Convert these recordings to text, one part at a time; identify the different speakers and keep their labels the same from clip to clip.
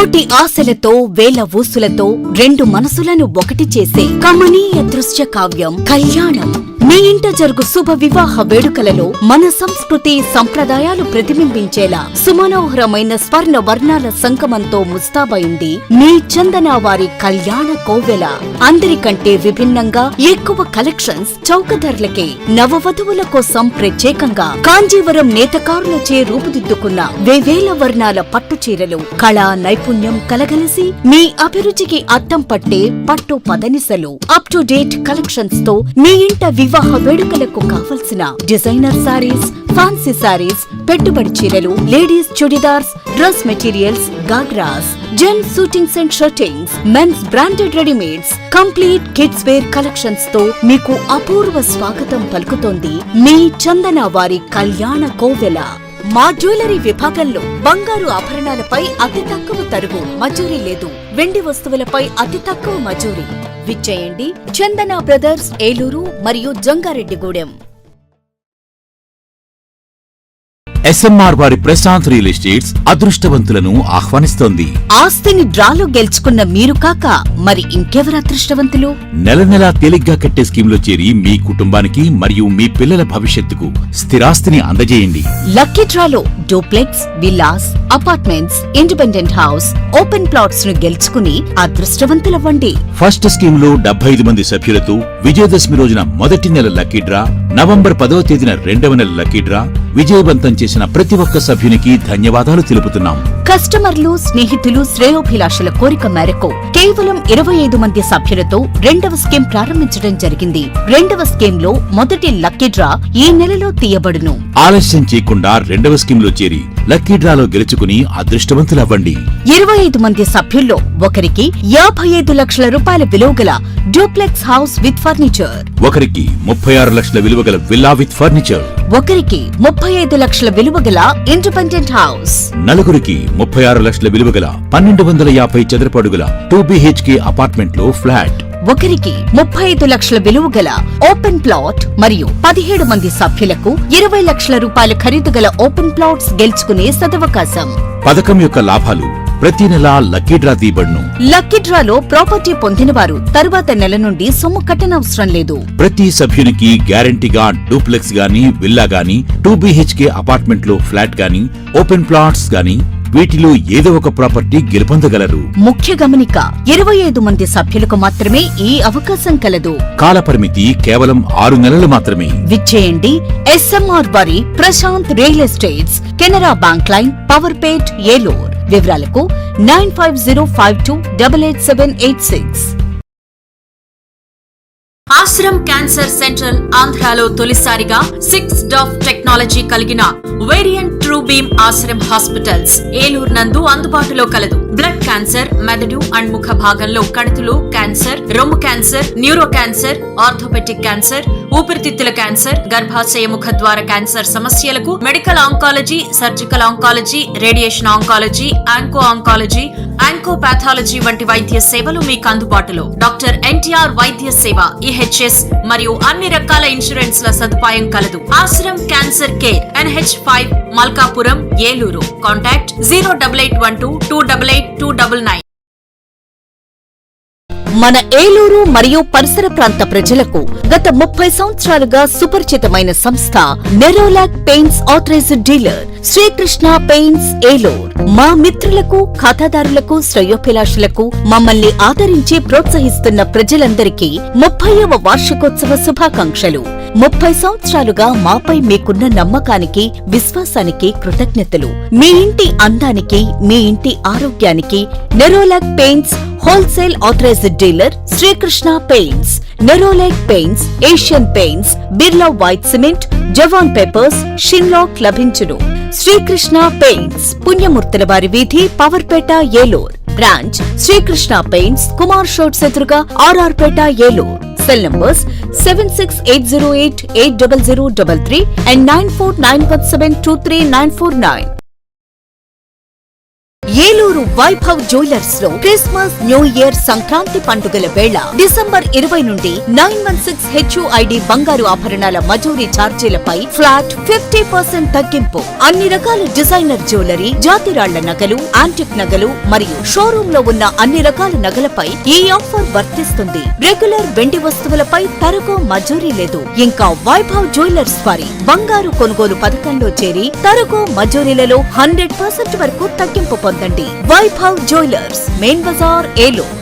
Speaker 1: కోటి ఆశలతో వేల ఊసులతో రెండు మనసులను ఒకటి చేసే కమనీయ దృశ్య కావ్యం కళ్యాణం. మీ ఇంట జరుగు శుభ వివాహ వేడుకలలో మన సంస్కృతి సంప్రదాయాలు ప్రతిబింబించేలా సుమనోహరమైన స్వర్ణ వర్ణాల సంగమంతో ముస్తాబైంది మీ చందన వారి కళ్యాణ కోవెల. అందరికంటే విభిన్నంగా ఎక్కువ కలెక్షన్స్ చౌక ధరలకే నవవధువుల కోసం ప్రత్యేకంగా కాంజీవరం నేతకారులచే రూపుదిద్దుకున్న వేవేల వర్ణాల పట్టు చీరలు కళా నైపుణ్యం కలగలిసి మీ అభిరుచికి అద్దం పట్టే పట్టు పదనిసలు అప్ టు డేట్ కలెక్షన్స్ తో మీ ఇంట వివాహ వేడుకలకు కావలసిన డిజైనర్ సారీస్, ఫ్యాన్సీ సారీస్, పెట్టుబడి చీరలు, ladies chudidars, dress materials, ghagras, gents suitings and shirtings, men's branded readymades, complete kids wear collections తో మీకు అపూర్వ స్వాగతం పలుకుతోంది మీ చందన వారి కళ్యాణ కోవెల. మా జ్యువెలరీ విభాగంలో బంగారు ఆభరణాలపై అతి తక్కువ తరుగు మజూరీ లేదు. వెండి వస్తువులపై అతి తక్కువ మజూరీ. విచ్చేయండి చందన బ్రదర్స్, ఏలూరు మరియు జంగారెడ్డిగూడెం.
Speaker 2: ఎస్ఎంఆర్ వారి ప్రశాంత్ రియల్ ఎస్టేట్స్ అదృష్టవంతులను ఆహ్వానిస్తోంది.
Speaker 1: ఆస్తిని డ్రాలో గెలుచుకున్న మీరు కాక మరి ఇంకెవరు అదృష్టవంతులు?
Speaker 2: నెల నెలా తేలిగ్గా కట్టే స్కీమ్ లో చేరి మీ కుటుంబానికి మరియు మీ పిల్లల భవిష్యత్తుకు స్థిరాస్తిని అందజేయండి.
Speaker 1: లక్కీ డ్రాలో duplex, villas, apartments, independent house, open plots ను గెలుచుకుని అదృష్టవంతులవ్వండి.
Speaker 2: ఫస్ట్ స్కీమ్ లో 75 మంది సభ్యులతో విజయదశమి రోజున మొదటి నెల లక్కీ డ్రా, నవంబర్ 10వ తేదీన రెండవ నెల లక్కీ డ్రా విజయవంతం చేసిన ప్రతి ఒక్క సభ్యునికి ధన్యవాదాలు తెలుపుతున్నాం.
Speaker 1: కస్టమర్లు, స్నేహితులు, శ్రేయోభిలాషుల కోరిక మేరకు కేవలం 25 మంది సభ్యులతో రెండవ స్కీమ్ ప్రారంభించడం జరిగింది. రెండవ స్కీమ్ లో మొదటి లక్కీ డ్రా ఈ నెలలో తీయబడును.
Speaker 2: ఆలస్యం చేయకుండా రెండవ స్కీమ్ లో చేరి లక్కీ డ్రాలో గెలుచుకుని అదృష్టవంతులవ్వండి.
Speaker 1: 25 మంది సభ్యుల్లో ఒకరికి 55 లక్షల రూపాయల విలువగల డూప్లెక్స్ హౌస్ విత్ ఫర్నిచర్,
Speaker 2: ఒకరికి 36 లక్షల విలువగల విల్లా విత్ ఫర్నిచర్,
Speaker 1: ఒకరికి 35 లక్షల విలువగల ఇండిపెండెంట్ హౌస్,
Speaker 2: నలుగురికి 36 లక్షల విలువగల 1250 చదరపు అడుగుల 2BHK అపార్ట్మెంట్ లో ఫ్లాట్,
Speaker 1: ఒకరికి 35 లక్షల విలువగల ఓపెన్ ప్లాట్ మరియు 17 మంది సభ్యులకు 20 లక్షల రూపాయల ఖరీదు గల ఓపెన్ ప్లాట్స్ గెలుచుకునే సదవకాశం.
Speaker 2: పథకం యొక్క లాభాలు ప్రతి నెలా లక్కీ డ్రా తీయబడును.
Speaker 1: లక్కీ డ్రాలో ప్రాపర్టీ పొందిన వారు తరువాత నెల నుండి సొమ్ము కట్టనవసరం లేదు.
Speaker 2: ప్రతి సభ్యునికి గ్యారంటీగా డూప్లెక్స్ గానీ, విల్లా గానీ, 2BHK అపార్ట్మెంట్ లో ఫ్లాట్ గానీ, ఓపెన్ ప్లాట్స్ గానీ వీటిలో ఏదో ఒక ప్రాపర్టీ గెలుపొందగలరు.
Speaker 1: ముఖ్య గమనిక, 25 మంది సభ్యులకు మాత్రమే ఈ అవకాశం కలదు.
Speaker 2: కాలపరిమితి కేవలం 6 నెలలు మాత్రమే.
Speaker 1: విచ్చేయండి ఎస్ఎంఆర్ వారి Prashant real estates, Canara bank line, Power Pet, Eluru. వివరాలకు 9505288786. ఆశ్రమ్ క్యాన్సర్ సెంట్రల్ ఆంధ్రాలో తొలిసారిగా 6 డాఫ్ టెక్నాలజీ కలిగిన variant true beam Ashram hospitals Eluru నందు అందుబాటులో కలదు. బ్లడ్ క్యాన్సర్, మెదడు అండ్ ముఖ భాగంలో కణుతులు క్యాన్సర్, రొమ్ము cancer, neuro cancer, orthopaedic cancer, ఊపిరితిత్తుల క్యాన్సర్, గర్భాశయ ముఖ ద్వార క్యాన్సర్ సమస్యలకు medical oncology, surgical oncology, radiation oncology, onco oncology, oncopathology వంటి వైద్య సేవలు మీకు అందుబాటులో. డాక్టర్ ఎన్టీఆర్ వైద్య సేవ, EHS మరియు అన్ని రకాల ఇన్సూరెన్స్ ల సదుపాయం కలదు. Ashram cancer care, NH5, Malkapuram, Eluru. Contact 08812288299. మన ఏలూరు మరియు పరిసర ప్రాంత ప్రజలకు గత 30 సంవత్సరాలుగా సుపరిచితమైన సంస్థ Nerolac paints authorised dealer Srikrishna paints Eluru. మా మిత్రులకు, ఖాతాదారులకు, శ్రేయోభిలాషులకు మమ్మల్ని ఆదరించి ప్రోత్సహిస్తున్న ప్రజలందరికీ 30వ వార్షికోత్సవ శుభాకాంక్షలు. 30 సంవత్సరాలుగా మాపై మీకున్న నమ్మకానికి, విశ్వాసానికి కృతజ్ఞతలు. మీ ఇంటి అందానికి, మీ ఇంటి ఆరోగ్యానికి Nerolac paints wholesale authorised dealer Srikrishna paints. Nerolac paints, Asian paints, Birla white cement, జవాన్ పేపర్స్, షిన్లాక్ లభించును. శ్రీకృష్ణ పెయింట్స్, పుణ్యమూర్తుల వారి వీధి, పవర్పేట, ఏలూరు. బ్రాంచ్ శ్రీకృష్ణ పెయింట్స్, కుమార్ షోట్స్ ఎదురుగా, RR Peta, Eluru. Cell numbers 7680880033 and 9491723949. Eluru Vaibhav jewellers లో క్రిస్మస్, న్యూ ఇయర్, సంక్రాంతి పండుగల వేళ డిసెంబర్ 20 నుండి 916 HUID బంగారు ఆభరణాల మజూరీ ఛార్జీలపై ఫ్లాట్ 50% తగ్గింపు. అన్ని రకాల డిజైనర్ జ్యువెలరీ, జాతిరాళ్ల నగలు, యాంటిక్ నగలు మరియు షోరూమ్ లో ఉన్న అన్ని రకాల నగలపై ఈ ఆఫర్ వర్తిస్తుంది. రెగ్యులర్ వెండి వస్తువులపై తరగో మజూరీ లేదు. ఇంకా వైభవ్ జ్యువెలర్స్ వారి బంగారు కొనుగోలు పథకంలో చేరి తరగో మజూరీలలో 100% వరకు తగ్గింపు పొందండి. Vaibhav jewellers, main bazaar, Eluru.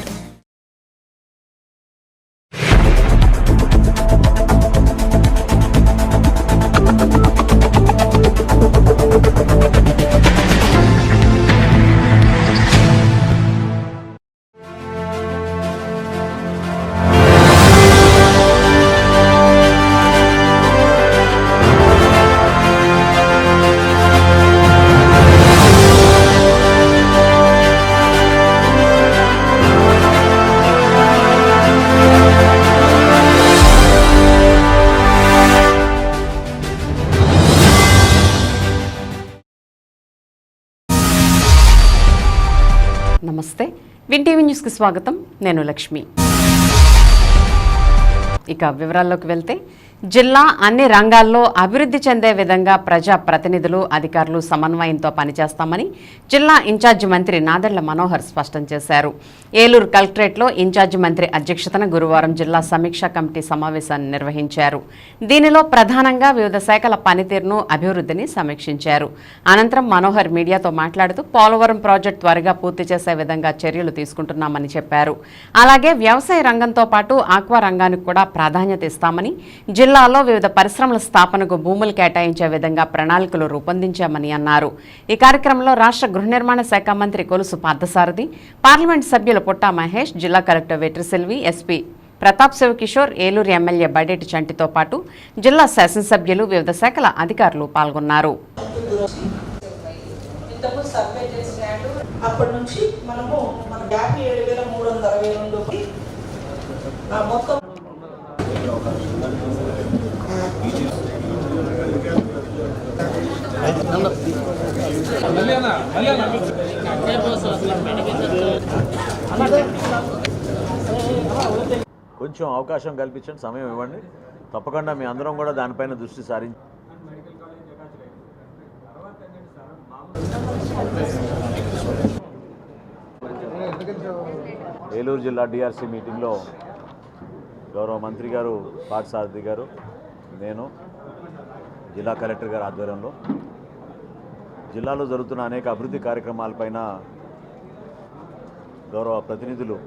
Speaker 3: నమస్తే, విన్ టీవీ న్యూస్కి స్వాగతం. నేను లక్ష్మి. ఇక వివరాల్లోకి వెళ్తే, జిల్లా అన్ని రంగాల్లో అభివృద్ధి చెందే విధంగా ప్రజా ప్రతినిధులు, అధికారులు సమన్వయంతో పనిచేస్తామని జిల్లా ఇన్ఛార్జి మంత్రి నాదెళ్ల మనోహర్ స్పష్టం చేశారు. ఏలూరు కలెక్టరేట్లో ఇన్ఛార్జి మంత్రి అధ్యక్షతన గురువారం జిల్లా సమీక్షా కమిటీ సమావేశాన్ని నిర్వహించారు. దీనిలో ప్రధానంగా వివిధ శాఖల పనితీరును, అభివృద్ధిని సమీక్షించారు. అనంతరం మనోహర్ మీడియాతో మాట్లాడుతూ పోలవరం ప్రాజెక్టు త్వరగా పూర్తి చేసే విధంగా చర్యలు తీసుకుంటున్నామని చెప్పారు. అలాగే వ్యవసాయ రంగంతో పాటు ఆక్వా రంగానికి కూడా ప్రాధాన్యత ఇస్తామని, జిల్లాలో వివిధ పరిశ్రమల స్థాపనకు భూములు కేటాయించే విధంగా ప్రణాళికలు రూపొందించామని అన్నారు. ఈ కార్యక్రమంలో రాష్ట్ర గృహ నిర్మాణ శాఖ మంత్రి కొలుసు పార్థసారథి, పార్లమెంట్ సభ్యులు పుట్టా మహేష్, జిల్లా collector Vetriselvi, SP Pratap Shivakishore, Eluru MLA Badeti చంటితో పాటు జిల్లా శాసనసభ్యులు, వివిధ శాఖల అధికారులు పాల్గొన్నారు.
Speaker 4: కొంచెం అవకాశం కల్పించండి, సమయం ఇవ్వండి. తప్పకుండా మీ అందరం కూడా దానిపైన దృష్టి సారించి ఏలూరు జిల్లా డిఆర్సీ మీటింగ్లో గౌరవ మంత్రి గారు పార్థసారథి గారు, నేను, జిల్లా కలెక్టర్ గారి ఆధ్వర్యంలో జిల్లాలో జరుగుతున్న అనేక అభివృద్ధి కార్యక్రమాలపైన గౌరవ ప్రతినిధులు,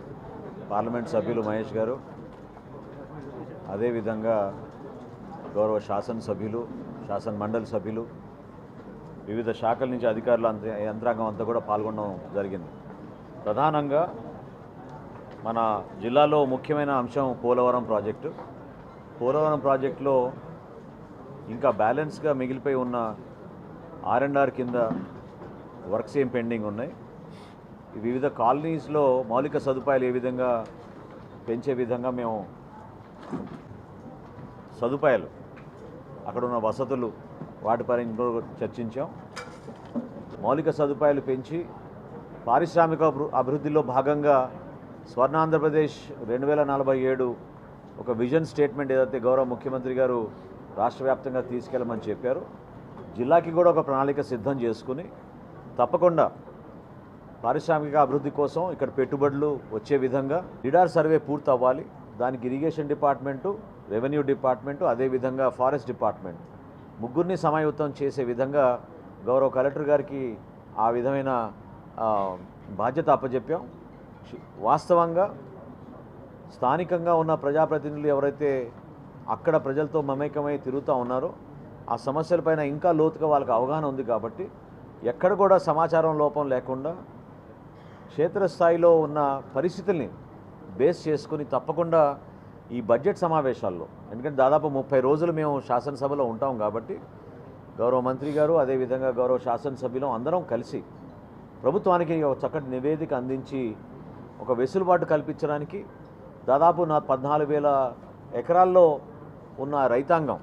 Speaker 4: పార్లమెంట్ సభ్యులు మహేష్ గారు, అదేవిధంగా గౌరవ శాసనసభ్యులు, శాసన మండలి సభ్యులు, వివిధ శాఖల నుంచి అధికారులు, యంత్రాంగం అంతా కూడా పాల్గొనడం జరిగింది. ప్రధానంగా మన జిల్లాలో ముఖ్యమైన అంశం పోలవరం ప్రాజెక్టు. పోలవరం ప్రాజెక్టులో ఇంకా బ్యాలెన్స్గా మిగిలిపోయి ఉన్న R&R కింద వర్క్స్ ఏం పెండింగ్ ఉన్నాయి. వివిధ కాలనీస్లో మౌలిక సదుపాయాలు ఏ విధంగా పెంచే విధంగా మేము సదుపాయాలు, అక్కడ ఉన్న వసతులు, వాటిపై చర్చించాం. మౌలిక సదుపాయాలు పెంచి పారిశ్రామిక అభివృద్ధిలో భాగంగా స్వర్ణాంధ్రప్రదేశ్ 2047 ఒక విజన్ స్టేట్మెంట్ ఏదైతే గౌరవ ముఖ్యమంత్రి గారు రాష్ట్ర వ్యాప్తంగా తీసుకెళ్ళమని చెప్పారు, జిల్లాకి కూడా ఒక ప్రణాళిక సిద్ధం చేసుకుని తప్పకుండా పారిశ్రామిక అభివృద్ధి కోసం ఇక్కడ పెట్టుబడులు వచ్చే విధంగా లిడార్ సర్వే పూర్తి అవ్వాలి. దానికి ఇరిగేషన్ డిపార్ట్మెంటు, రెవెన్యూ డిపార్ట్మెంటు, అదేవిధంగా ఫారెస్ట్ డిపార్ట్మెంట్ ముగ్గురిని సమాయుత్తం చేసే విధంగా గౌరవ కలెక్టర్ గారికి ఆ విధమైన బాధ్యత అప్పచెప్పాం. వాస్తవంగా స్థానికంగా ఉన్న ప్రజాప్రతినిధులు ఎవరైతే అక్కడ ప్రజలతో మమేకమై తిరుగుతూ ఉన్నారో ఆ సమస్యలపైన ఇంకా లోతుగా వాళ్ళకి అవగాహన ఉంది కాబట్టి ఎక్కడ కూడా సమాచారం లోపం లేకుండా క్షేత్రస్థాయిలో ఉన్న పరిస్థితుల్ని బేస్ చేసుకుని తప్పకుండా ఈ బడ్జెట్ సమావేశాల్లో, ఎందుకంటే దాదాపు 30 రోజులు మేము శాసనసభలో ఉంటాం కాబట్టి గౌరవ మంత్రి గారు, అదేవిధంగా గౌరవ శాసనసభ్యులు అందరం కలిసి ప్రభుత్వానికి ఒక చక్కటి నివేదిక అందించి ఒక వెసులుబాటు కల్పించడానికి దాదాపు 14,000 ఎకరాల్లో ఉన్న రైతాంగం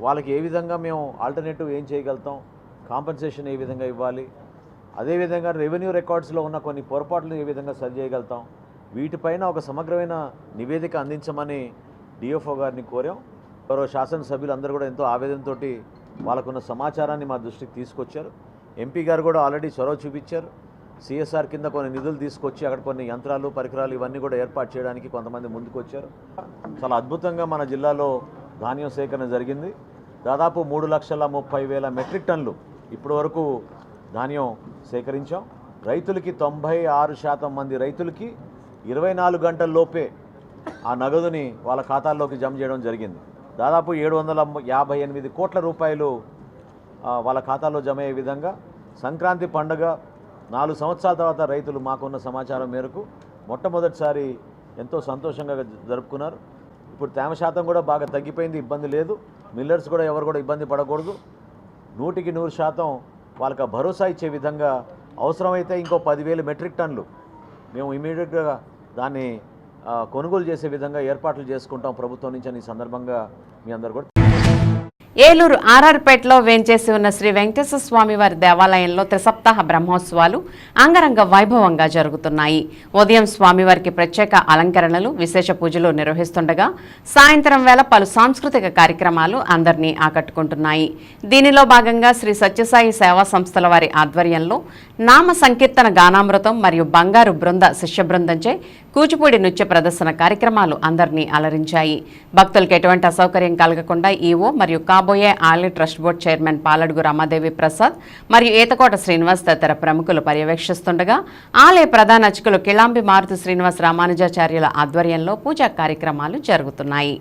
Speaker 4: వాళ్ళకి ఏ విధంగా మేము ఆల్టర్నేటివ్ ఏం చేయగలుగుతాం, కాంపెన్సేషన్ ఏ విధంగా ఇవ్వాలి, అదేవిధంగా రెవెన్యూ రికార్డ్స్లో ఉన్న కొన్ని పొరపాట్లు ఏ విధంగా సరి చేయగలుగుతాం, వీటిపైన ఒక సమగ్రమైన నివేదిక అందించమని డిఎఫ్ఓ గారిని కోరాం. గౌరవ శాసనసభ్యులు అందరూ కూడా ఎంతో ఆవేదనతో వాళ్ళకున్న సమాచారాన్ని మా దృష్టికి తీసుకొచ్చారు. ఎంపీ గారు కూడా ఆల్రెడీ చొరవ చూపించారు. సిఎస్ఆర్ కింద కొన్ని నిధులు తీసుకొచ్చి అక్కడ కొన్ని యంత్రాలు పరికరాలు ఇవన్నీ కూడా ఏర్పాటు చేయడానికి కొంతమంది ముందుకు వచ్చారు. చాలా అద్భుతంగా మన జిల్లాలో ధాన్యం సేకరణ జరిగింది. దాదాపు 3,30,000 మెట్రిక్ టన్నులు ఇప్పటి వరకు ధాన్యం సేకరించాం. రైతులకి 96% మంది రైతులకి 24 గంటల్లోపే ఆ నగదుని వాళ్ళ ఖాతాల్లోకి జమ చేయడం జరిగింది. దాదాపు 758 కోట్ల రూపాయలు వాళ్ళ ఖాతాలో జమ అయ్యే విధంగా సంక్రాంతి పండుగ 4 సంవత్సరాల తర్వాత రైతులు మాకున్న సమాచారం మేరకు మొట్టమొదటిసారి ఎంతో సంతోషంగా జరుపుకున్నారు. ఇప్పుడు తేమ శాతం కూడా బాగా తగ్గిపోయింది, ఇబ్బంది లేదు. మిల్లర్స్ కూడా ఎవరు కూడా ఇబ్బంది పడకూడదు. 100% వాళ్ళకి భరోసా ఇచ్చే విధంగా అవసరమైతే ఇంకో 10,000 మెట్రిక్ టన్నులు మేము ఇమీడియట్గా దాన్ని కొనుగోలు చేసే విధంగా ఏర్పాట్లు చేసుకుంటాం ప్రభుత్వం నుంచి అని సందర్భంగా మీ అందరూ కూడా.
Speaker 3: ఏలూరు ఆర్ఆర్పేటలో వేంచేసి ఉన్న శ్రీ వెంకటేశ్వర స్వామి వారి దేవాలయంలో త్రిసప్తాహ బ్రహ్మోత్సవాలు అంగరంగ వైభవంగా జరుగుతున్నాయి. ఉదయం స్వామివారికి ప్రత్యేక అలంకరణలు, విశేష పూజలు నిర్వహిస్తుండగా సాయంత్రం వేళ పలు సాంస్కృతిక కార్యక్రమాలు అందరినీ ఆకట్టుకుంటున్నాయి. దీనిలో భాగంగా శ్రీ సత్యసాయి సేవా సంస్థల వారి ఆధ్వర్యంలో నామ సంకీర్తన గానామృతం మరియు బంగారు బృంద శిష్య బృందంచే కూచిపూడి నృత్య ప్రదర్శన కార్యక్రమాలు అందరినీ అలరించాయి. భక్తులకు ఎటువంటి అసౌకర్యం కలగకుండా ఈవో మరియు కాబోయే ఆలయ trust board chairman Paladugu Ramadevi Prasad మరియు ఏతకోట శ్రీనివాస్ తదితర ప్రముఖులు పర్యవేక్షిస్తుండగా ఆలయ ప్రధాన అర్చకులు కిళాంబి మారుతి శ్రీనివాస్ రామానుజాచార్యుల ఆధ్వర్యంలో పూజా కార్యక్రమాలు జరుగుతున్నాయి.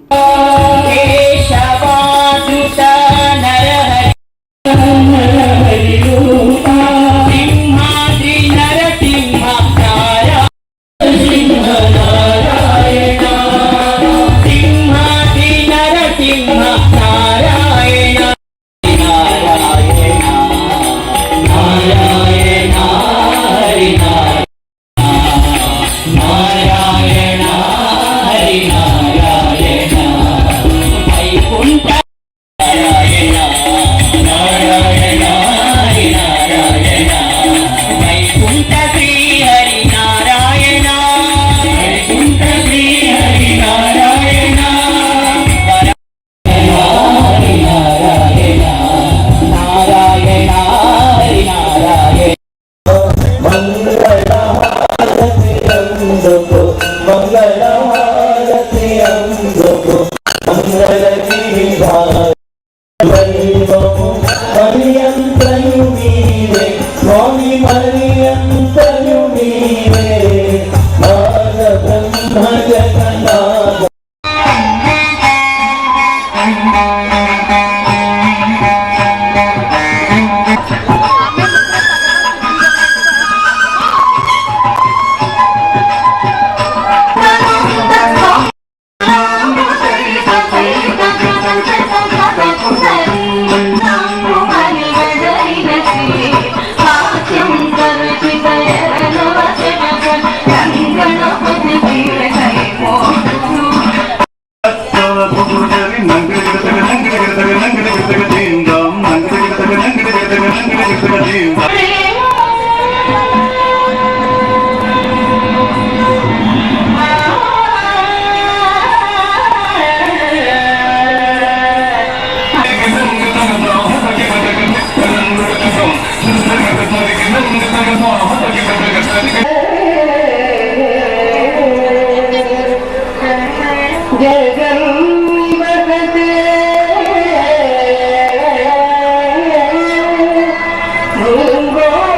Speaker 5: Go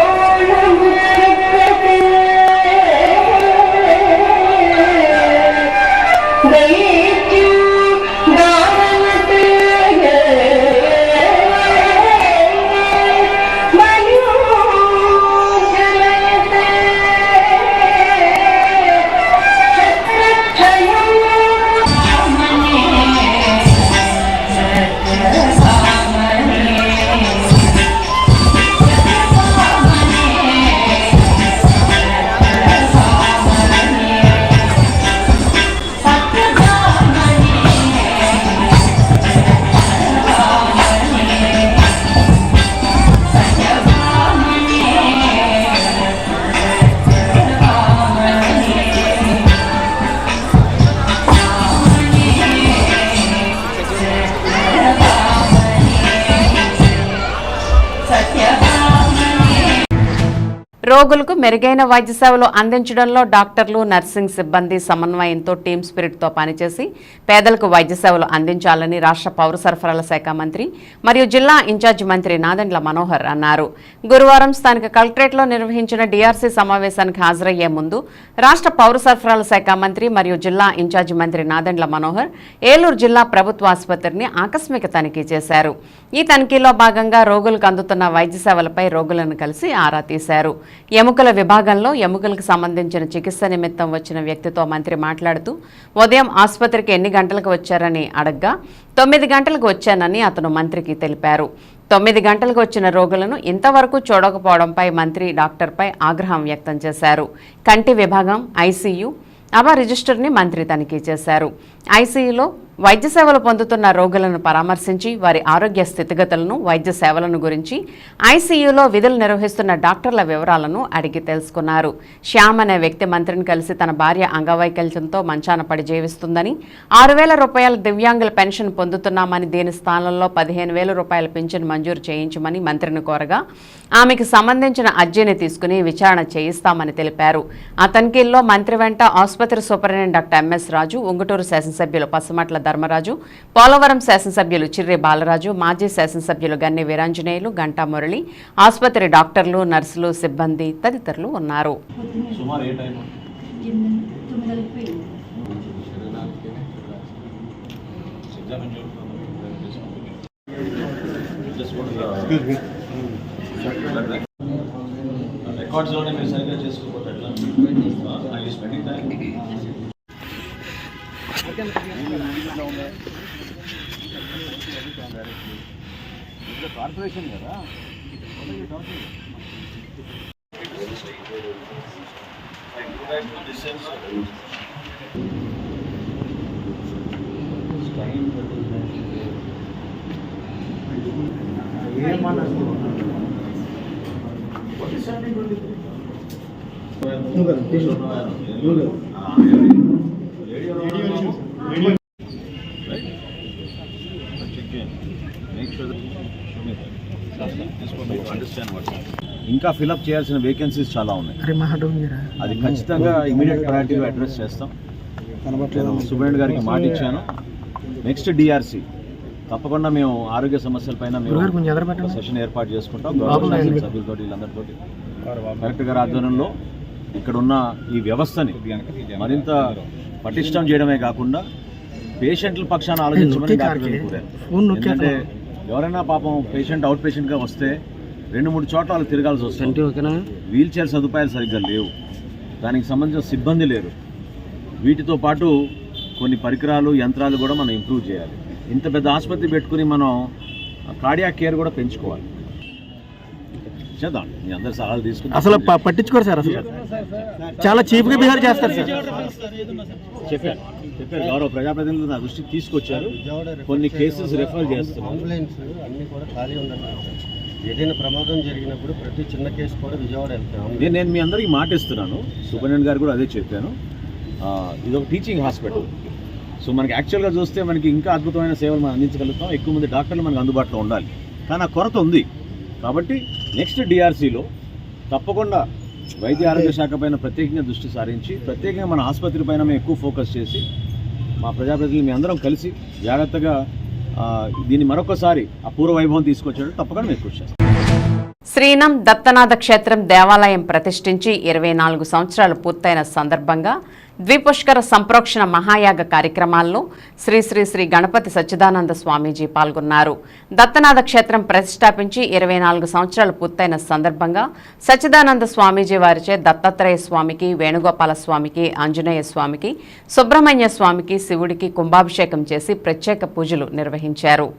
Speaker 3: రోగులకు మెరుగైన వైద్య సేవలు అందించడంలో డాక్టర్లు, నర్సింగ్ సిబ్బంది సమన్వయంతో టీమ్ స్పిరిట్తో పనిచేసి పేదలకు వైద్య సేవలు అందించాలని రాష్ట్ర పౌర సరఫరాల శాఖ మంత్రి మరియు జిల్లా ఇన్ఛార్జి మంత్రి నాదెండ్ల మనోహర్ అన్నారు. గురువారం స్థానిక కలెక్టరేట్లో నిర్వహించిన డీఆర్సీ సమావేశానికి హాజరయ్యే ముందు రాష్ట్ర పౌర సరఫరాల శాఖ మంత్రి మరియు జిల్లా ఇన్ఛార్జి మంత్రి నాదెండ్ల మనోహర్ ఏలూరు జిల్లా ప్రభుత్వ ఆసుపత్రిని ఆకస్మిక తనిఖీ చేశారు. ఈ తనిఖీలో భాగంగా రోగులకు అందుతున్న వైద్య సేవలపై రోగులను కలిసి ఆరా తీశారు. ఎముకల విభాగంలో ఎముకలకు సంబంధించిన చికిత్స నిమిత్తం వచ్చిన వ్యక్తితో మంత్రి మాట్లాడుతూ ఉదయం ఆసుపత్రికి ఎన్ని గంటలకు వచ్చారని అడగ్గా 9 గంటలకు వచ్చానని అతను మంత్రికి తెలిపారు. 9 గంటలకు వచ్చిన రోగులను ఇంతవరకు చూడకపోవడంపై మంత్రి డాక్టర్పై ఆగ్రహం వ్యక్తం చేశారు. కంటి విభాగం, ఐసీయూ, అబా రిజిస్టర్ని మంత్రి తనిఖీ చేశారు. ఐసీయూలో వైద్య సేవలు పొందుతున్న రోగులను పరామర్శించి వారి ఆరోగ్య స్థితిగతులను, వైద్య సేవలను గురించి, ఐసీయూలో విధులు నిర్వహిస్తున్న డాక్టర్ల వివరాలను అడిగి తెలుసుకున్నారు. శ్యామ్ అనే వ్యక్తి మంత్రిని కలిసి తన భార్య అంగవైకల్యంతో మంచాన పడి జీవిస్తుందని, 6,000 రూపాయల దివ్యాంగుల పెన్షన్ పొందుతున్నామని, దీని స్థానంలో 15,000 రూపాయల పింఛన్ మంజూరు చేయించమని మంత్రిని కోరగా ఆమెకు సంబంధించిన అర్జీని తీసుకుని విచారణ చేయిస్తామని తెలిపారు. ఆ తనిఖీల్లో మంత్రి వెంట ఆసుపత్రి సూపరింటెండెంట్ డాక్టర్ ఎంఎస్ రాజు, ఉంగుటూరు శాసనసభ్యులు పసుమట్ల ధర్మరాజు, పోలవరం శాసనసభ్యులు చిర్రి బాలరాజు, మాజీ శాసనసభ్యులు గన్ని వీరాంజనేయులు, గంటా మురళి, ఆసుపత్రి డాక్టర్లు, నర్సులు, సిబ్బంది తదితరులు ఉన్నారు.
Speaker 4: కార్పొరేషన్ కదా ఇంకా ఫిలప్ చేయాల్సిన వేకెన్సీస్ చాలా ఉన్నాయి. అది ఖచ్చితంగా ఇమీడియట్ ప్రయారిటీగా అడ్రస్ చేస్తాం. నేను సుబ్రహ్మణ్య గారికి మాట ఇచ్చాను. నెక్స్ట్ డిఆర్సీ తప్పకుండా మేము ఆరోగ్య సమస్యలపైన మేము సెషన్ ఏర్పాటు చేసుకుంటాం. గవర్నమెంట్ సభ్యులతో వీళ్ళందరితో కలెక్టర్ గారి ఆధ్వర్యంలో ఇక్కడున్న ఈ వ్యవస్థని మరింత పటిష్టం చేయడమే కాకుండా పేషెంట్ల పక్షాన ఆలోచించమని డాక్టర్లు కోరారు. ఎందుకంటే ఎవరైనా పాపం పేషెంట్ అవుట్ పేషెంట్గా వస్తే 2-3 చోట్ల వాళ్ళు తిరగాల్సి వస్తుంది. వీల్ చైర్ సదుపాయాలు సరిగ్గా లేవు, దానికి సంబంధించిన సిబ్బంది లేరు. వీటితో పాటు కొన్ని పరికరాలు, యంత్రాలు కూడా మనం ఇంప్రూవ్ చేయాలి. ఇంత పెద్ద ఆసుపత్రి పెట్టుకుని మనం కార్డియాక్ కేర్ కూడా పెంచుకోవాలి. చేద్దాం, మీ అందరు సలహాలు తీసుకుని
Speaker 5: అసలు పట్టించుకోరు సార్, అసలు చాలా చీప్గా బిహేవ్ చేస్తారు సార్.
Speaker 4: చెప్పారు గౌరవ ప్రజాప్రతినిధులు నా దృష్టికి తీసుకొచ్చారు. కొన్ని కేసెస్ రెఫర్ చేస్తున్నారు.
Speaker 6: అంబులెన్స్ అన్ని కూడా ఖాళీ ఉండట్లేదు. ఏదైనా ప్రమాదం జరిగినప్పుడు ప్రతి చిన్న కేసు కూడా విజయవాడ వెళ్తాం.
Speaker 4: నేను మీ అందరికీ మాట ఇస్తున్నాను. సూపరింటెండెంట్ గారు కూడా అదే చెప్పాను. ఇది ఒక టీచింగ్ హాస్పిటల్. సో మనకి యాక్చువల్గా చూస్తే మనకి ఇంకా అద్భుతమైన సేవలు మనం అందించగలుగుతాం. ఎక్కువ మంది డాక్టర్లు మనకు అందుబాటులో ఉండాలి, కానీ ఆ కొరత ఉంది. కాబట్టి నెక్స్ట్ డిఆర్సీలో తప్పకుండా వైద్య ఆరోగ్య శాఖ పైన ప్రత్యేకంగా దృష్టి సారించి, ప్రత్యేకంగా మన ఆసుపత్రి పైన మేము ఎక్కువ ఫోకస్ చేసి మా ప్రజాప్రతినిధులు మీ అందరం కలిసి జాగ్రత్తగా దీన్ని మరొకసారి అపూర్వ వైభవం తీసుకొచ్చేటట్టు తప్పకుండా మేము కృషి చేస్తాం.
Speaker 3: శ్రీనం దత్తనాథ క్షేత్రం దేవాలయం ప్రతిష్ఠించి 24 సంవత్సరాలు పూర్తయిన సందర్భంగా ద్విపుష్కర సంప్రోక్షణ మహాయాగ కార్యక్రమాల్లో శ్రీ శ్రీ శ్రీ గణపతి సచ్చిదానంద స్వామీజీ పాల్గొన్నారు. దత్తనాథ క్షేత్రం ప్రతిష్టాపించి 24 సంవత్సరాలు పూర్తయిన సందర్భంగా సచ్చిదానంద స్వామీజీ వారిచే దత్తాత్రేయ స్వామికి, వేణుగోపాల స్వామికి, ఆంజనేయ స్వామికి, సుబ్రహ్మణ్య స్వామికి, శివుడికి కుంభాభిషేకం చేసి ప్రత్యేక పూజలు నిర్వహించారు.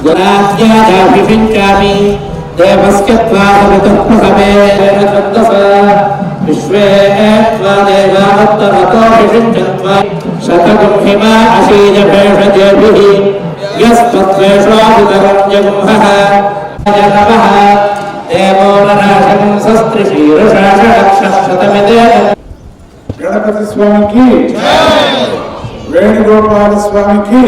Speaker 7: జనాధ్యాభిషించామి దేవస్య త్వాదమితుః విశ్వే త్వా దేవాత్తరతో విషించత్వ శతకం హిమా అశీజ భేషజేభిః యస్త్వేషోऽధితరం జంభః జనవః దేవో నరాశం సస్త్రిశీర్షాషక్షశతమిదే.
Speaker 8: గణపతి స్వామికి వేణుగోపాల స్వామికి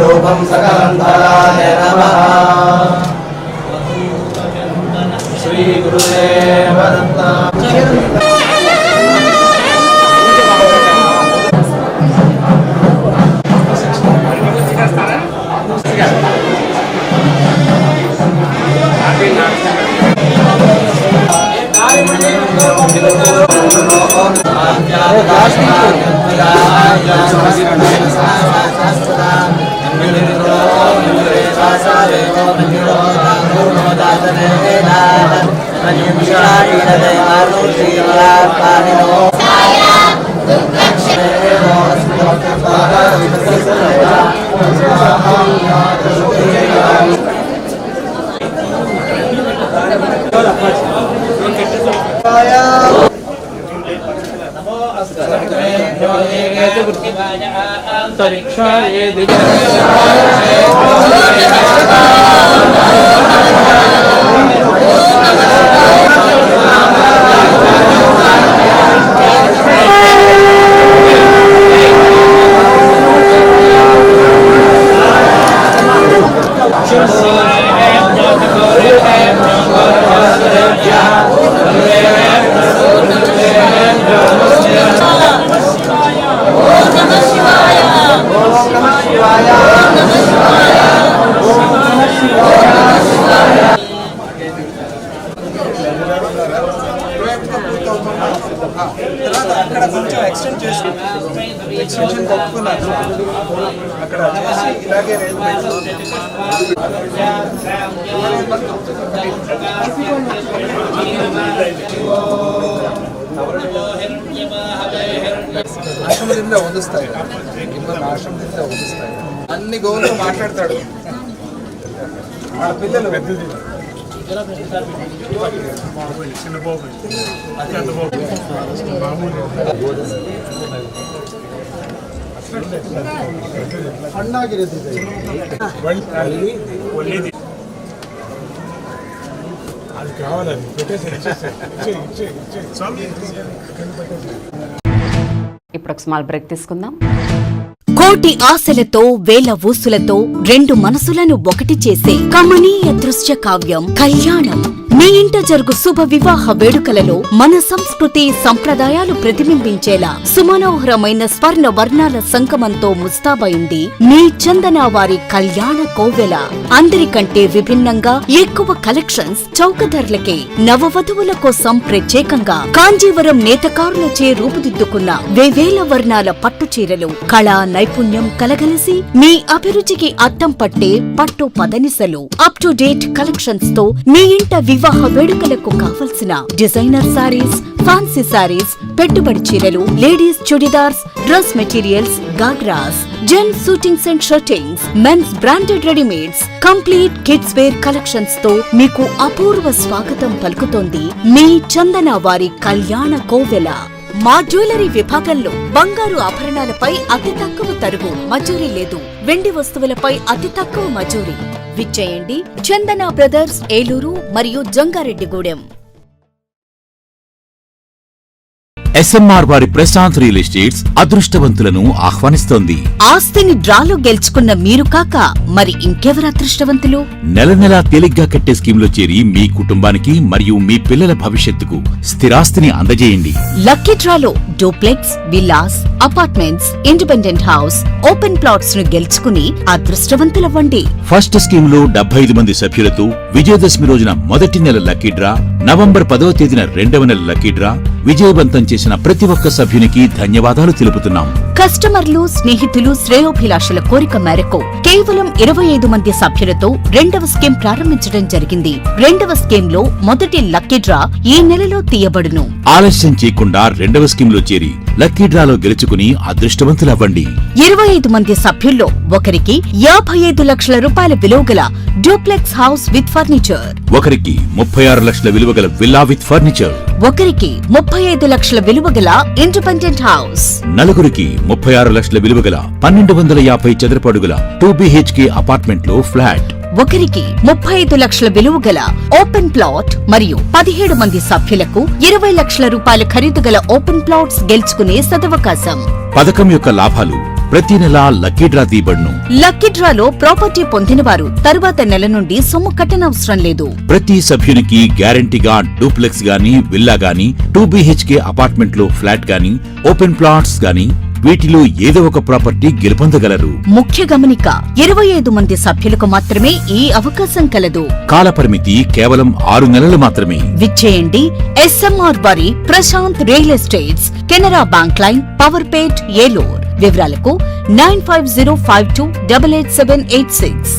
Speaker 7: రూపం సకలంధరాయ నమః. శ్రీ గురుదేవ దత్త.
Speaker 9: అక్కడ కొంచెం ఎక్స్టెండ్ చేసి ఎక్స్టెన్షన్ తప్పుకున్నారు అక్కడ ఇలాగే ఆశ్రమದಿಂದ ಓದಿಸ್ತಾ ಇದ್ದಾರೆ ಇಬ್ಬರು ఆశ్రమದಿಂದ ಓದಿಸ್ತಾ ಇದ್ದಾರೆ అన్ని గోవులు మాట్లాడతాడు వాళ్ళ పిల్లలు
Speaker 8: అది కావాలని
Speaker 3: ఇప్పుడు ఒక స్మాల్ బ్రేక్ తీసుకుందాం.
Speaker 1: కోటి ఆశలతో వేల ఊసులతో రెండు మనసులను ఒకటి చేసే కమనీయ దృశ్య కావ్యం కళ్యాణం. మీ ఇంట జరుగు శుభ వివాహ వేడుకలలో మన సంస్కృతి సంప్రదాయాలు ప్రతిబింబించేలా సుమనోహరమైన స్వర్ణ వర్ణాల సంగమంతో ముస్తాబైంది మీ చందన వారి కళ్యాణ కోవెల. అందరికంటే విభిన్నంగా ఎక్కువ కలెక్షన్స్ చౌక ధరలకే నవవధువుల కోసం ప్రత్యేకంగా కాంజీవరం నేతకారులచే రూపుదిద్దుకున్న వేవేల వర్ణాల పట్టు చీరలు కళా నైపుణ్యం కలగలిసి మీ అభిరుచికి అద్దం పట్టే పట్టు పదనిసలు అప్ టు డేట్ కలెక్షన్స్ తో మీ ఇంట వివాహ వేడుకలకు కావలసిన డిజైనర్ సారీస్, ఫ్యాన్సీ సారీస్, పెట్టుబడి చీరలు, ladies chudidars, dress materials, ghagras, gents suitings and shirtings, men's branded readymades, complete kids wear collections తో మీకు అపూర్వ స్వాగతం పలుకుతోంది మీ చందన వారి కళ్యాణ కోవెల. మా జ్యువెలరీ విభాగంలో బంగారు ఆభరణాలపై అతి తక్కువ తరుగు, మజూరీ లేదు. వెండి వస్తువులపై అతి తక్కువ మజూరీ. విచ్చేయండి చందన బ్రదర్స్ ఏలూరు మరియు జంగారెడ్డిగూడెం.
Speaker 2: SMR వారి ప్రశాంత్ రియల్ ఎస్టేట్స్ అదృష్టవంతులను ఆహ్వానిస్తోంది.
Speaker 1: ఆస్తిని డ్రాలో గెలుచుకున్న మీరు కాక మరి ఇంకెవరు అదృష్టవంతులు?
Speaker 2: నెల నెలా తేలిగ్గా కట్టే స్కీమ్ లో చేరి మీ కుటుంబానికి మరియు మీ పిల్లల భవిష్యత్తుకు స్థిరాస్తిని అందజేయండి.
Speaker 1: లక్కీ డ్రాలో duplex, villas, apartments, independent house, open plots ను గెలుచుకుని అదృష్టవంతులవ్వండి.
Speaker 2: ఫస్ట్ స్కీమ్ లో 75 మంది సభ్యులతో విజయదశమి రోజున మొదటి నెల లక్కీ డ్రా, నవంబర్ 10వ తేదీన రెండవ నెల లక్కీ డ్రా విజయవంతం చేసిన ప్రతి ఒక్క సభ్యునికి ధన్యవాదాలు తెలుపుతున్నాం.
Speaker 1: కస్టమర్లు, స్నేహితులు, శ్రేయోభిలాషుల కోరిక మేరకు కేవలం 25 మంది సభ్యులతో రెండవ స్కీమ్ ప్రారంభించడం జరిగింది. రెండవ స్కీమ్ లో మొదటి లక్కీ డ్రా ఈ నెలలో తీయబడును.
Speaker 2: ఆలస్యం చేయకుండా రెండవ స్కీమ్ లో చేరి లక్కీ డ్రాలో గెలుచుకుని అదృష్టవంతులవ్వండి.
Speaker 1: 25 మంది సభ్యుల్లో ఒకరికి 55 లక్షల రూపాయల విలువగల డూప్లెక్స్ హౌస్ విత్ ఫర్నిచర్,
Speaker 2: ఒకరికి 36 లక్షల విలువగల విల్లా విత్ ఫర్నిచర్,
Speaker 1: ఒకరికి 35 లక్షల విలువగల ఇండిపెండెంట్ హౌస్,
Speaker 2: నలుగురికి 36 లక్షల విలువగల 1250 చదరపు అడుగుల 2 BHK అపార్ట్మెంట్ లో ఫ్లాట్,
Speaker 1: ఒకరికి 35 లక్షల విలువగల ఓపెన్ ప్లాట్ మరియు 17 మంది సభ్యులకు 20 లక్షల రూపాయల ఖరీదు గల ఓపెన్ ప్లాట్స్ గెలుచుకునే సదవకాశం.
Speaker 2: పథకం యొక్క లాభాలు ప్రతి నెలా లక్కీ డ్రా తీయబడును.
Speaker 1: లక్కీ డ్రాలో ప్రాపర్టీ పొందినవారు తరువాత నెల నుండి సొమ్ము కట్టనవసరం లేదు.
Speaker 2: ప్రతి సభ్యునికి గ్యారంటీగా డూప్లెక్స్ గానీ, విల్లా గానీ, 2 BHK అపార్ట్మెంట్ లో ఫ్లాట్ గానీ, ఓపెన్ ప్లాట్స్ గానీ వీటిలో ఏదో ఒక ప్రాపర్టీ గెలుపొందగలరు.
Speaker 1: ముఖ్య గమనిక, 25 మంది సభ్యులకు మాత్రమే ఈ అవకాశం కలదు.
Speaker 2: కాలపరిమితి కేవలం 6 నెలలు మాత్రమే.
Speaker 1: విచ్చేయండి SMR వారి Prashant real estates, Canara bank line, Power Pet, Eluru. వివరాలకు 9505288786.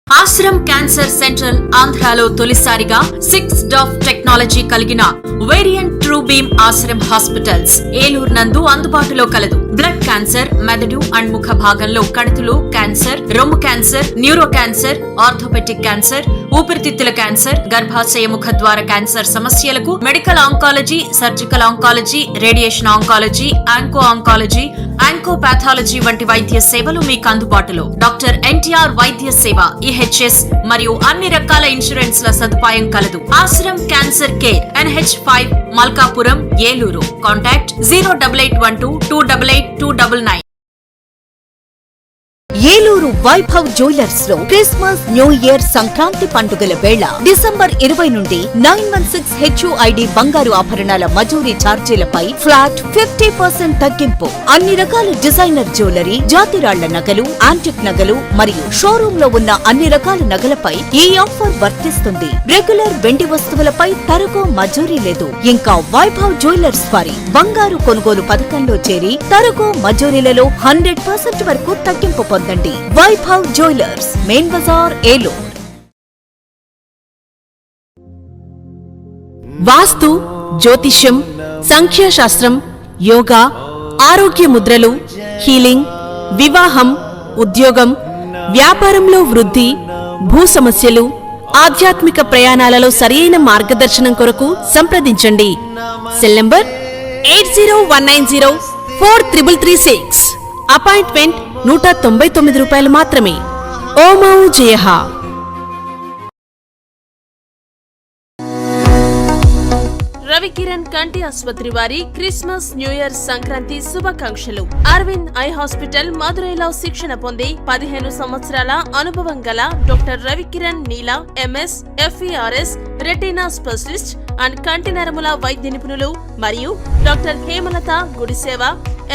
Speaker 1: ఆశ్రమ్ క్యాన్సర్ సెంట్రల్ ఆంధ్రాలో తొలిసారిగా 6 DOF టెక్నాలజీ కలిగిన variant true beam Ashram hospitals Eluru నందు అందుబాటులో కలదు. బ్లడ్ క్యాన్సర్, మెదడు అండ్ ముఖ భాగంలో కణితులు క్యాన్సర్, రొమ్ము cancer, neuro cancer, orthopaedic cancer, ఊపిరితిత్తుల క్యాన్సర్, గర్భాశయ ముఖ ద్వార క్యాన్సర్ సమస్యలకు medical oncology, surgical oncology, radiation oncology, onco oncology, oncopathology వంటి వైద్య సేవలు మీకు అందుబాటులో. డాక్టర్ NTR వైద్య సేవ, EHS మరియు అన్ని రకాల ఇన్సూరెన్స్ ల సదుపాయం కలదు. Ashram cancer care, NH5, Malkapuram, Eluru. Contact 08812288299. Eluru Vaibhav jewellers లో క్రిస్మస్, న్యూ ఇయర్, సంక్రాంతి పండుగల వేళ డిసెంబర్ 20 నుండి 916 HUID బంగారు ఆభరణాల మజూరీ ఛార్జీలపై ఫ్లాట్ 50% తగ్గింపు. అన్ని రకాల డిజైనర్ జ్యువెలరీ, జాతిరాళ్ల నగలు, యాంటిక్ నగలు మరియు షోరూమ్ లో ఉన్న అన్ని రకాల నగలపై ఈ ఆఫర్ వర్తిస్తుంది. రెగ్యులర్ వెండి వస్తువులపై తరుగు మజూరీ లేదు. ఇంకా వైభవ్ జ్యువెలర్స్ వారి బంగారు కొనుగోలు పథకంలో చేరి తరుగు మజూరీలలో 100% వరకు తగ్గింపు పొందండి. Vaibhav jewellers, main bazaar, Eluru. Vastu, జ్యోతిష్యం, సంఖ్యాశాస్త్రం, యోగా, ఆరోగ్య ముద్రలు, హీలింగ్, వివాహం, ఉద్యోగం, వ్యాపారంలో వృద్ధి, భూ సమస్యలు, ఆధ్యాత్మిక ప్రయాణాలలో సరియైన మార్గదర్శనం కొరకు సంప్రదించండి. Cell number 8019043336. అపాయింట్మెంట్ 199 రూపాయలు మాత్రమే. ఓమౌ జయహ. రవికిరణ్ కంటి ఆసుపత్రి వారి క్రిస్మస్, న్యూ ఇయర్, సంక్రాంతి శుభాకాంక్షలు. అరవింద్ ఐ హాస్పిటల్ మదురైలో శిక్షణ పొంది 15 సంవత్సరాల అనుభవం గల doctor Ravikiran Neela MS, FERS, retina specialist and కంటి నరముల వైద్య నిపుణులు మరియు doctor Hemalatha Gudiseva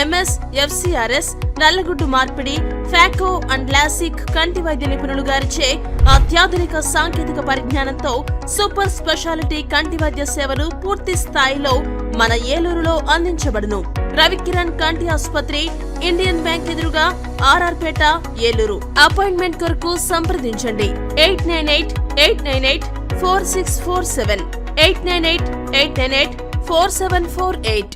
Speaker 1: MS, FCRS, నల్లగుడ్డు మార్పిడి, ఫాకో అండ్ లాసిక్ కంటి వైద్య నిపుణులు గారిచే అత్యాధునిక సాంకేతిక పరిజ్ఞానంతో సూపర్ స్పెషాలిటీ కంటి వైద్య సేవలు పూర్తి స్థాయిలో మన ఏలూరులో అందించబడును. రవికిరణ్ కంటి ఆసుపత్రి, ఇండియన్ బ్యాంక్ ఎదురుగా, RR పేట, ఏలూరు. అపాయింట్మెంట్ కొరకు సంప్రదించండి 8988984647, 8988984748.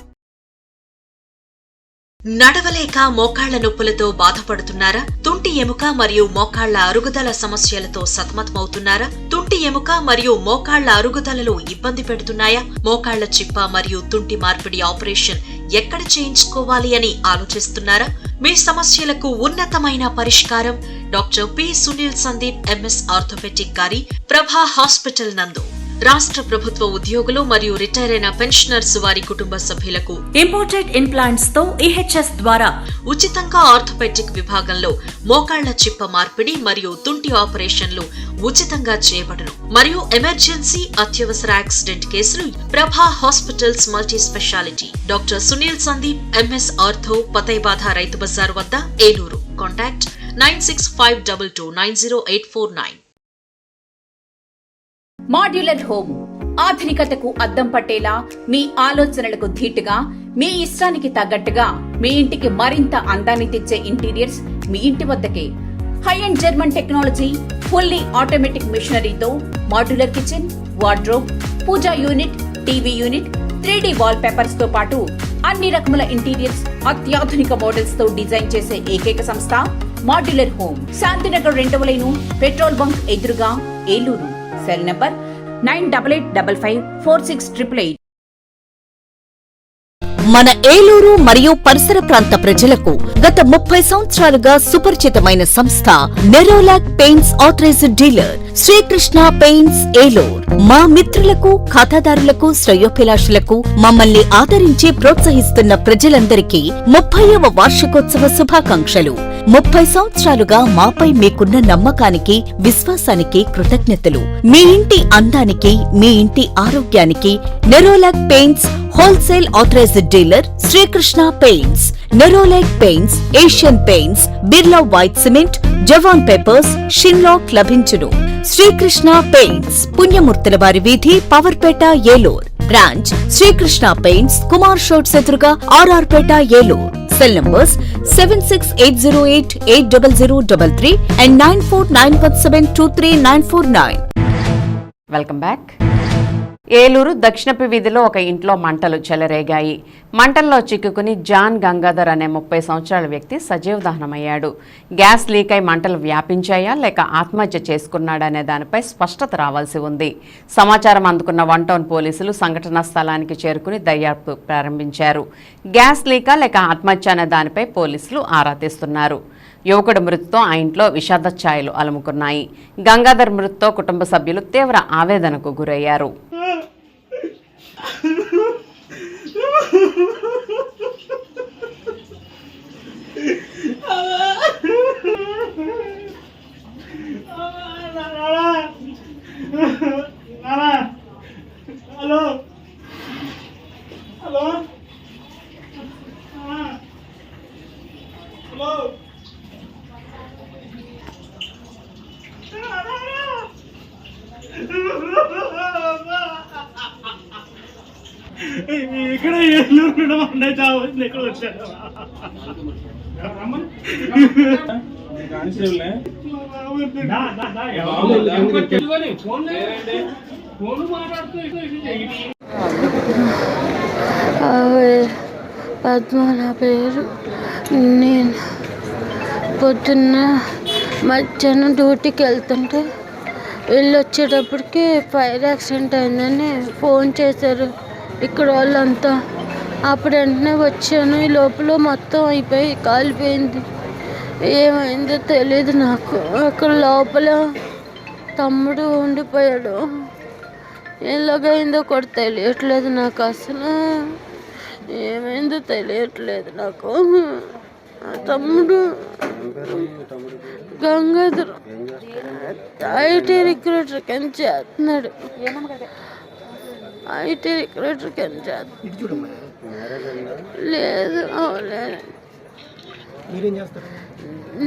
Speaker 10: నడవలేక మోకాళ్ల నొప్పులతో బాధపడుతున్నారా? తుంటి ఎముక మరియు మోకాళ్ల అరుగుదల సమస్యలతో సతమతమవుతున్నారా? తుంటి ఎముక మరియు మోకాళ్ల అరుగుదలలో ఇబ్బంది పెడుతున్నాయా? మోకాళ్ల చిప్ప మరియు తుంటి మార్పిడి ఆపరేషన్ ఎక్కడ చేయించుకోవాలి అని ఆలోచిస్తున్నారా? మీ సమస్యలకు ఉన్నతమైన పరిష్కారం doctor P Sunil Sandeep MS orthopaedic గారి ప్రభా హాస్పిటల్ నందు. రాష్ట్ర ప్రభుత్వ ఉద్యోగులు మరియు రిటైర్ అయిన పెన్షనర్స్ వారి కుటుంబ సభ్యులకు
Speaker 1: ఇంపోర్టెడ్ ఇంప్లాంట్స్ తో ఈహెచ్ఎస్ ద్వారా
Speaker 10: ఉచితంగా ఆర్థోపెడిక్ విభాగంలో మోకాళ్ల చిప్ప మార్పిడి మరియు తుంటి ఆపరేషన్లు ఉచితంగా చేయబడును. మరియు ఎమర్జెన్సీ అత్యవసర యాక్సిడెంట్ కేసులు Prabha hospitals multi speciality doctor Sunil Sandeep MS ortho పతైబాధ రైతు బజార్ వద్ద ఏలూరు. కాంటాక్ట్ 9652290849.
Speaker 1: మాడ్యులర్ హోమ్ ఆధునికతకు అద్దం పట్టేలా, మీ ఆలోచనలకు ధీటుగా, మీ ఇష్టానికి తగ్గట్టుగా మీ ఇంటికి మరింత అందాన్ని తెచ్చే ఇంటీరియర్స్ మీ ఇంటి వద్దకే. High and German technology, fully automatic మిషనరీతో modular kitchen, wardrobe, pooja unit, TV unit, 3D wall papers తో పాటు అన్ని రకముల ఇంటీరియర్స్ అత్యాధునిక మోడల్స్ తో డిజైన్ చేసే ఏకైక సంస్థ మాడ్యులర్ హోమ్. శాంతినగర్ 2వ లైను, పెట్రోల్ బంక్ ఎదురుగా, ఏలూరు. Cell number 9855546888. మన ఏలూరు మరియు పరిసర ప్రాంత ప్రజలకు గత 30 సంవత్సరాలుగా సుపరిచితమైన సంస్థ Nerolac paints authorised dealer Srikrishna paints Eluru. మా మిత్రులకు, ఖాతాదారులకు, శ్రేయోభిలాషులకు మమ్మల్ని ఆదరించి ప్రోత్సహిస్తున్న ప్రజలందరికీ 30వ వార్షికోత్సవ శుభాకాంక్షలు. 30 సంవత్సరాలుగా మాపై మీకున్న నమ్మకానికి, విశ్వాసానికి కృతజ్ఞతలు. మీ ఇంటి అందానికి, మీ ఇంటి ఆరోగ్యానికి Nerolac paints wholesale authorised dealer Srikrishna paints. Nerolac paints, Asian paints, Birla white cement, జవాన్ పేపర్స్, షిన్లాక్ లభించును. శ్రీకృష్ణ పెయింట్స్, పుణ్యమూర్తుల వారి వీధి, పవర్పేట, ఏలూరు. బ్రాంచ్ శ్రీకృష్ణ పెయింట్స్, కుమార్ షోట్స్ ఎదురుగా, RR Peta, Eluru. Cell numbers 7680880033 and 9491723949.
Speaker 3: Welcome back. Eluru దక్షిణపు వీధిలో ఒక ఇంట్లో మంటలు చెలరేగాయి. మంటల్లో చిక్కుకుని జాన్ గంగాధర్ అనే 30 సంవత్సరాల వ్యక్తి సజీవ దహనమయ్యాడు. గ్యాస్ లీక్ అయి మంటలు వ్యాపించాయా లేక ఆత్మహత్య చేసుకున్నాడనే దానిపై స్పష్టత రావాల్సి ఉంది. సమాచారం అందుకున్న 1 టౌన్ పోలీసులు సంఘటనా స్థలానికి చేరుకుని దర్యాప్తు ప్రారంభించారు. గ్యాస్ లీకా లేక ఆత్మహత్య అనే దానిపై పోలీసులు ఆరా తీస్తున్నారు. యువకుడి మృతితో ఆ ఇంట్లో విషాద ఛాయలు అలుముకున్నాయి. గంగాధర్ మృతితో కుటుంబ సభ్యులు తీవ్ర ఆవేదనకు గురయ్యారు.
Speaker 5: ఇక్కడ ఏలూరు ఉన్నాయి చావచ్చు ఎక్కడ వచ్చాను
Speaker 11: పద్మ నా పేరు. నేను పొద్దున్న మధ్యాహ్నం డ్యూటీకి వెళ్తుంటే వెళ్ళొచ్చేటప్పటికి ఫైర్ యాక్సిడెంట్ అయిందని ఫోన్ చేశారు ఇక్కడ వాళ్ళంతా. అప్పుడు వెంటనే వచ్చాను. ఈ లోపల మొత్తం అయిపోయి కాలిపోయింది. ఏమైందో తెలియదు నాకు. అక్కడ లోపల తమ్ముడు ఉండిపోయాడు. ఎలాగైందో కూడా తెలియట్లేదు నాకు. అసలు ఏమైందో తెలియట్లేదు నాకు. తమ్ముడు గంగాధర్ ఐటీ రిక్రూటర్ కింద చేస్తున్నాడు. ఐటీ రిక్రూటర్ కింద చేస్తున్నాడు. లేదు అవలేదు.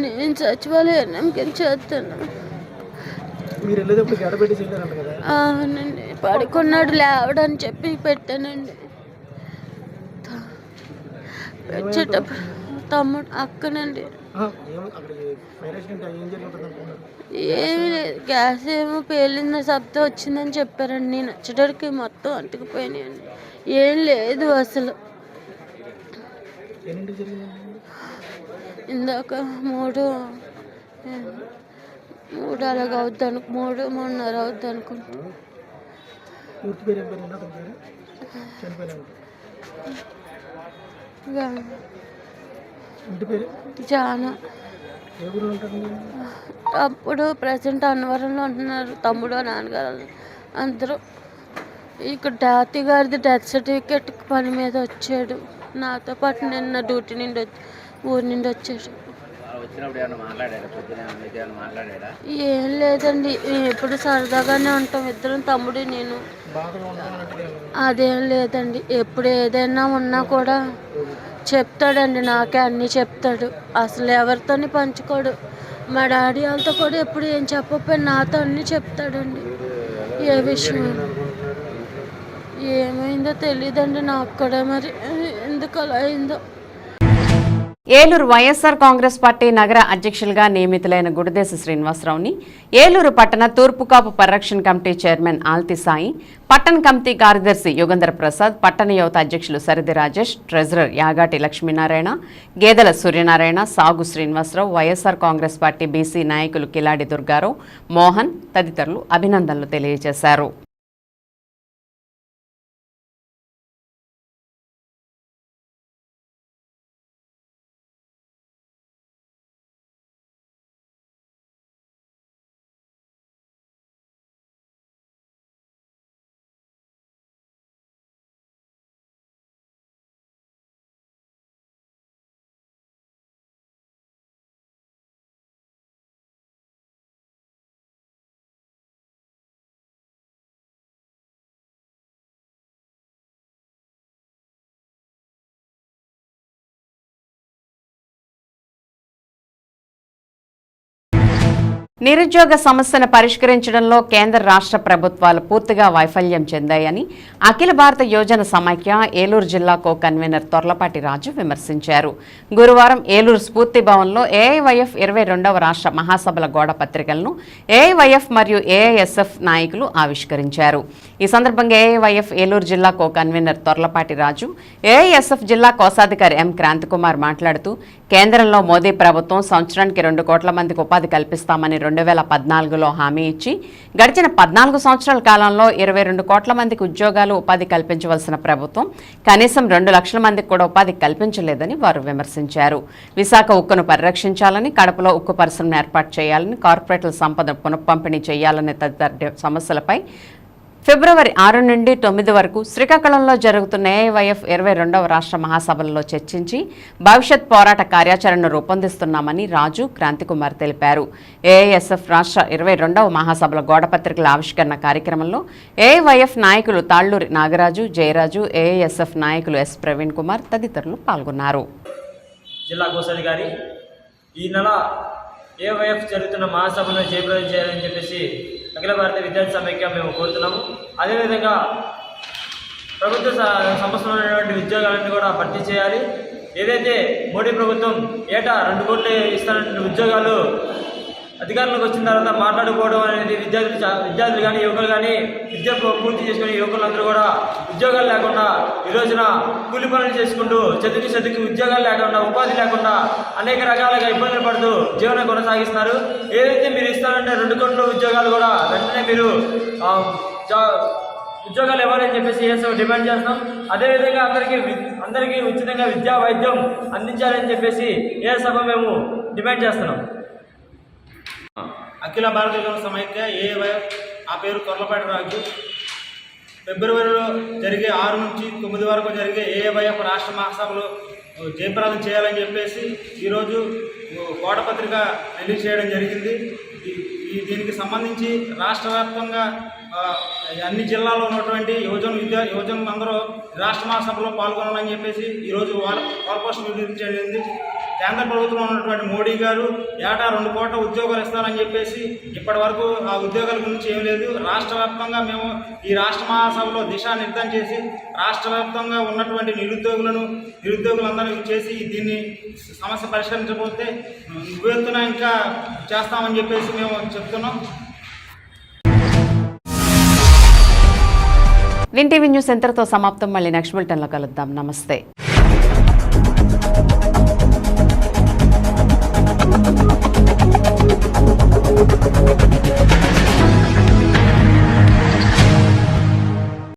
Speaker 11: నేను సచివాలయం కింద చేస్తాను. అవునండి, పడుకున్నాడు లేవడని చెప్పి పెట్టానండి. వచ్చేటప్పుడు తమ్ముడు అక్కనండి. ఏమి లేదు, గ్యాస్ ఏమో పేలింది, శబ్దం వచ్చిందని చెప్పారండి. నేను వచ్చేటప్పటికి మొత్తం అంటుకుపోయినాయండి. ఏం లేదు అసలు. ఇందాక 3 అలాగ అవుద్ది 3:30 అవుద్ది అనుకుంటా. జానా. అప్పుడు ప్రజెంట్ అన్నవరంలో ఉంటున్నారు. తమ్ముడు నాన్నగారు అందరూ. ఇక్కడ తాతయ్య గారిది డెత్ సర్టిఫికేట్ పని మీద వచ్చాడు. నాతో పాటు నిన్న డ్యూటీ నుండి ఊరి నుండి వచ్చాడు. ఏం లేదండి, ఎప్పుడు సరదాగానే ఉంటాం ఇద్దరం, తమ్ముడు నేను. అదేం లేదండి, ఎప్పుడు ఏదైనా ఉన్నా కూడా చెప్తాడండి, నాకే అన్నీ చెప్తాడు. అసలు ఎవరితోని పంచుకోడు. మా డాడీ వాళ్ళతో కూడా ఎప్పుడు ఏం చెప్పకపోయినా నాతో అన్నీ చెప్తాడండి. ఏ విషయం ఏమైందో తెలియదండి నాకు కూడా, మరి ఎందుకు అలా అయిందో.
Speaker 3: ఏలూరు వైఎస్ఆర్ కాంగ్రెస్ పార్టీ నగర అధ్యక్షులుగా నియమితులైన గుడిదేశ శ్రీనివాసరావుని ఏలూరు పట్టణ తూర్పుకాపు పరిరక్షణ కమిటీ చైర్మన్ ఆల్తి సాయి, పట్టణ కమిటీ కార్యదర్శి యుగంధర ప్రసాద్, పట్టణ యువత అధ్యక్షులు సరిది రాజేష్, ట్రెజరర్ యాగాటి లక్ష్మీనారాయణ, గేదెల సూర్యనారాయణ, సాగు శ్రీనివాసరావు, వైఎస్ఆర్ కాంగ్రెస్ పార్టీ బీసీ నాయకులు కిలాడి దుర్గారావు, మోహన్ తదితరులు అభినందనలు తెలియజేశారు. నిరుద్యోగ సమస్యను పరిష్కరించడంలో కేంద్ర రాష్ట్ర ప్రభుత్వాలు పూర్తిగా వైఫల్యం చెందాయని అఖిల భారత యోజన సమైక్య ఏలూరు జిల్లా కో కన్వీనర్ తొర్లపాటి రాజు విమర్శించారు. గురువారం ఏలూరు స్ఫూర్తి భవన్లో ఏఐవైఎఫ్ 22వ రాష్ట్ర మహాసభల గోడ పత్రికలను ఏఐవైఎఫ్ మరియు ఏఐఎస్ఎఫ్ నాయకులు ఆవిష్కరించారు. ఈ సందర్భంగా ఏఐవైఎఫ్ ఏలూరు జిల్లా కో కన్వీనర్ తొర్లపాటి రాజు, ఏఐఎస్ఎఫ్ జిల్లా కోశాధికారి ఎం క్రాంతికుమార్ మాట్లాడుతూ కేంద్రంలో మోదీ ప్రభుత్వం సంవత్సరానికి 2 కోట్ల మందికి ఉపాధి కల్పిస్తామని 2014లో హామీ ఇచ్చి గడిచిన 14 సంవత్సరాల కాలంలో 22 కోట్ల మందికి ఉద్యోగాలు ఉపాధి కల్పించవలసిన ప్రభుత్వం కనీసం 2 లక్షల మందికి కూడా ఉపాధి కల్పించలేదని వారు విమర్శించారు. విశాఖ ఉక్కును పరిరక్షించాలని, కడపలో ఉక్కు పరిశ్రమను ఏర్పాటు చేయాలని, కార్పొరేట్ల సంపద పునఃపంపిణీ చేయాలనే తదితర సమస్యలపై ఫిబ్రవరి 6 నుండి 9 వరకు శ్రీకాకుళంలో జరుగుతున్న ఏఐవైఎఫ్ 22వ రాష్ట్ర మహాసభలలో చర్చించి భవిష్యత్ పోరాట కార్యాచరణను రూపొందిస్తున్నామని రాజు, క్రాంతికుమార్ తెలిపారు. ఏఐఎస్ఎఫ్ రాష్ట్ర 22వ మహాసభల గోడపత్రికల ఆవిష్కరణ కార్యక్రమంలో ఏఐవైఎఫ్ నాయకులు తాళ్లూరి నాగరాజు, జయరాజు, ఏఐఎస్ఎఫ్ నాయకులు ఎస్ ప్రవీణ్ కుమార్ తదితరులు పాల్గొన్నారు.
Speaker 12: జిల్లా కోశాధికారి ఈ నెల ఏఐవైఎఫ్ జరుగుతున్న మహాసభను జయప్రదం చేయాలని చెప్పేసి అఖిల భారత విద్యార్థి సమైక్య మేము కోరుతున్నాము. అదేవిధంగా ప్రభుత్వ సంస్థలో ఉన్నటువంటి ఉద్యోగాలన్నీ కూడా భర్తీ చేయాలి. ఏదైతే మోడీ ప్రభుత్వం ఏటా 2 కోట్లు ఇస్తున్నటువంటి ఉద్యోగాలు అధికారంలోకి వచ్చిన తర్వాత మాట్లాడుకోవడం అనేది విద్యార్థులు కానీ యువకులు కానీ విద్య పూర్తి చేసుకునే యువకులందరూ కూడా ఉద్యోగాలు లేకుండా ఈ రోజున కూలి పనులు చేసుకుంటూ చదువుకి ఉద్యోగాలు లేకుండా, ఉపాధి లేకుండా అనేక రకాలుగా ఇబ్బందులు పడుతూ జీవనం కొనసాగిస్తున్నారు. ఏదైతే మీరు ఇస్తారంటే 2 కోట్ల ఉద్యోగాలు కూడా వెంటనే మీరు ఉద్యోగాలు ఇవ్వాలని చెప్పేసి ఏఎస్ఎఫ్ డిమాండ్ చేస్తున్నాం. అదేవిధంగా అందరికీ ఉచితంగా విద్యా వైద్యం అందించాలని చెప్పేసి ఏఎస్ఎఫ్ మేము డిమాండ్ చేస్తున్నాం.
Speaker 5: అఖిల భారత యోజన సమైక్య ఏఐవైఎఫ్, ఆ పేరు తొర్లపాటి రాజు. ఫిబ్రవరిలో జరిగే 6 నుంచి 9 వరకు జరిగే ఏఐవైఎఫ్ రాష్ట్ర మహాసభలు జయప్రదం చేయాలని చెప్పేసి ఈరోజు గోడపత్రిక రిలీజ్ చేయడం జరిగింది. దీనికి సంబంధించి రాష్ట్ర వ్యాప్తంగా అన్ని జిల్లాల్లో ఉన్నటువంటి యువజనులందరూ రాష్ట్ర మహాసభలో పాల్గొనాలని చెప్పేసి ఈరోజు పోస్టర్ రిలీజ్ జరిగింది. కేంద్ర ప్రభుత్వంలో ఉన్నటువంటి మోడీ గారు ఏటా 2 కోట్ల ఉద్యోగాలు ఇస్తారని చెప్పేసి ఇప్పటి వరకు ఆ ఉద్యోగాల గురించి ఏం లేదు. రాష్ట్ర వ్యాప్తంగా మేము ఈ రాష్ట్ర మహాసభలో దిశానిర్దేశం చేసి రాష్ట్ర వ్యాప్తంగా ఉన్నటువంటి నిరుద్యోగులందరూ చేసి దీన్ని సమస్య పరిష్కరించకపోతే ఉవ్వెత్తున ఇంకా చేస్తామని చెప్పేసి మేము చెప్తున్నాం.
Speaker 3: విన్ టీవీ న్యూస్ ఎంతటితో సమాప్తం. మళ్ళీ నెక్స్ట్ బులెటిన్లో కలుద్దాం. నమస్తే.
Speaker 8: ధన్యవాదాలు.